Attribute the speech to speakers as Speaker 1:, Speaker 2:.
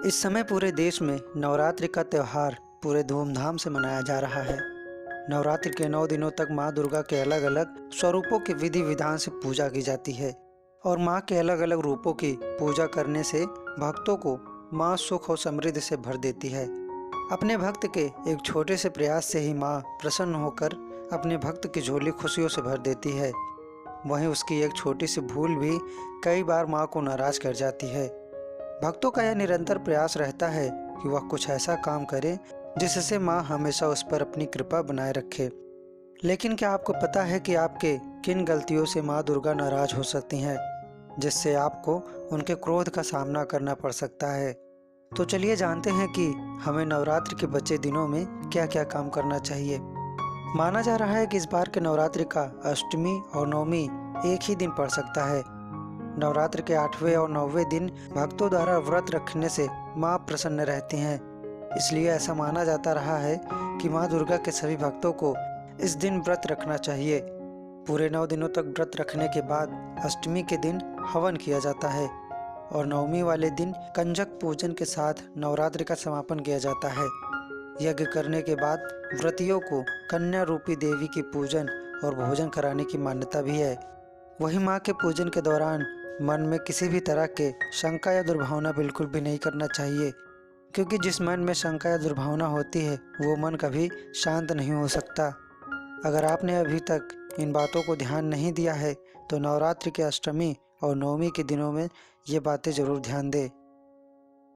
Speaker 1: इस समय पूरे देश में नवरात्रि का त्यौहार पूरे धूमधाम से मनाया जा रहा है। नवरात्रि के 9 दिनों तक माँ दुर्गा के अलग अलग स्वरूपों की विधि विधान से पूजा की जाती है और माँ के अलग अलग रूपों की पूजा करने से भक्तों को माँ सुख और समृद्धि से भर देती है। अपने भक्त के एक छोटे से प्रयास से ही माँ प्रसन्न होकर अपने भक्त की झोली खुशियों से भर देती है। वहीं उसकी एक छोटी सी भूल भी कई बार माँ को नाराज कर जाती है। भक्तों का यह निरंतर प्रयास रहता है कि वह कुछ ऐसा काम करे जिससे माँ हमेशा उस पर अपनी कृपा बनाए रखे। लेकिन क्या आपको पता है कि आपके किन गलतियों से माँ दुर्गा नाराज हो सकती हैं, जिससे आपको उनके क्रोध का सामना करना पड़ सकता है। तो चलिए जानते हैं कि हमें नवरात्रि के बचे दिनों में क्या क्या काम करना चाहिए। माना जा रहा है कि इस बार के नवरात्रि का अष्टमी और नवमी एक ही दिन पड़ सकता है। नवरात्र के 8वें और 9वें दिन भक्तों द्वारा व्रत रखने से माँ प्रसन्न रहती हैं। इसलिए ऐसा माना जाता रहा है कि माँ दुर्गा के सभी भक्तों को इस दिन व्रत रखना चाहिए। पूरे 9 दिनों तक व्रत रखने के बाद अष्टमी के दिन हवन किया जाता है और नवमी वाले दिन कंजक पूजन के साथ नवरात्रि का समापन किया जाता है। यज्ञ करने के बाद व्रतियों को कन्या रूपी देवी की पूजन और भोजन कराने की मान्यता भी है। वहीं माँ के पूजन के दौरान मन में किसी भी तरह के शंका या दुर्भावना बिल्कुल भी नहीं करना चाहिए, क्योंकि जिस मन में शंका या दुर्भावना होती है वो मन कभी शांत नहीं हो सकता। अगर आपने अभी तक इन बातों को ध्यान नहीं दिया है तो नवरात्रि के अष्टमी और नवमी के दिनों में ये बातें ज़रूर ध्यान दें।